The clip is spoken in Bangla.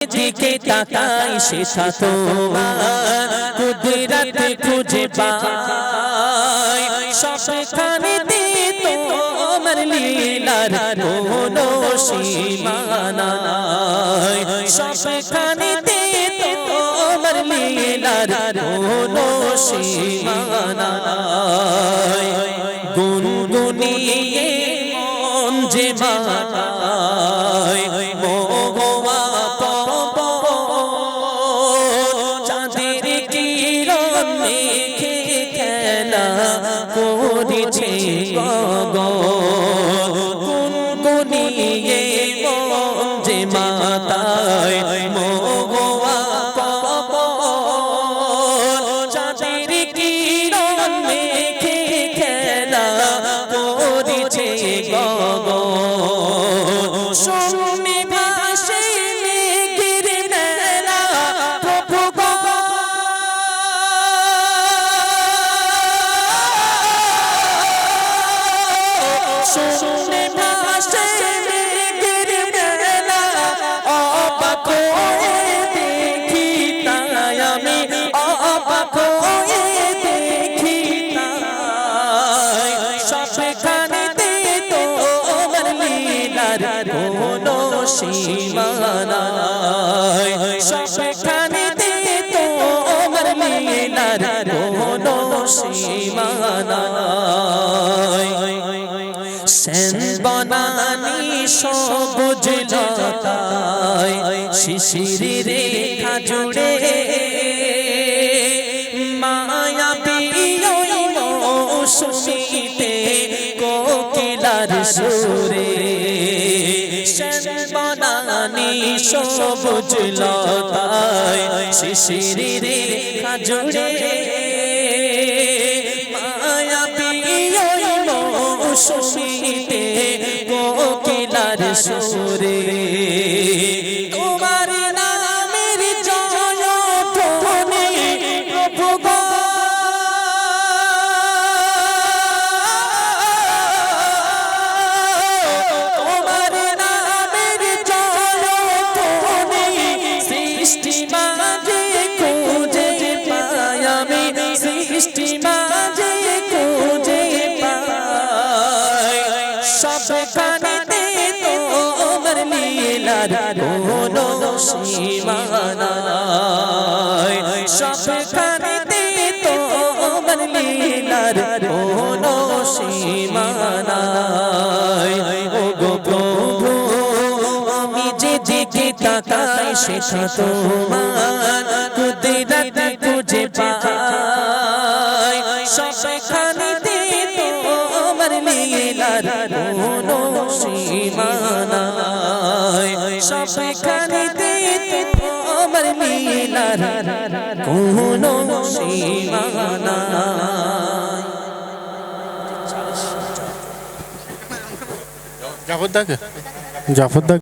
দিকে তাকাই সেটা তোমার কুদরত খুঁজে পাই সবখানেতে তোমার লীলার কোনো সীমা নাই সবখানেতে তোমার লীলার কোনো সীমা নাই গুনগুনিয়ে মন যে মাতায় মোহওয়া চাঁদের কিরণ মেঘে খেলা করেছে গুনগুনিয়ে মন যে মাতায় মোহওয়া চাঁদের কিরণ মেঘে খেলা করেছে শুনে ভাসে মেঘের মেলা প্রভু শুনে ভাসে মেঘের মেলা অবাক হয়ে দেখি তাই আমি অবাক হয়ে দেখি তাই সবখানেতে তোমার লীলার কোনো সীমা নাই সবখানেতে তোমার লীলার কোনো সীমা নাই শ্যাম বনানী সবুজ লতায় শিশির রেখা জুড়ে মায়াবী মৌসুমীতে কোকিলার সুরে শ্যাম বনানী সবুজ লতায় শিশির রেখা জুড়ে মৌসুমীতে কোকিলার সুরে তোমার নামের জয়ধ্বনি প্রভু তোমার নামের জয়ধ্বনি সৃষ্টি মাঝে খুঁজে পাই আমি সৃষ্টি মাঝে খুঁজে সবখানেতে তোমার লীলার কোনো সীমা নাই সবখানেতে তোমার লীলার কোনো সীমা নাই ও গো প্রভু আমি যে দিকে তাকাই সেটা তোমার কুদরত খুঁজে পাই সবখানেতে তোমার লীলার কোনো সীমা নাই সবখানেতে তোমার লীলার কোনো সীমা নাই জাফর দা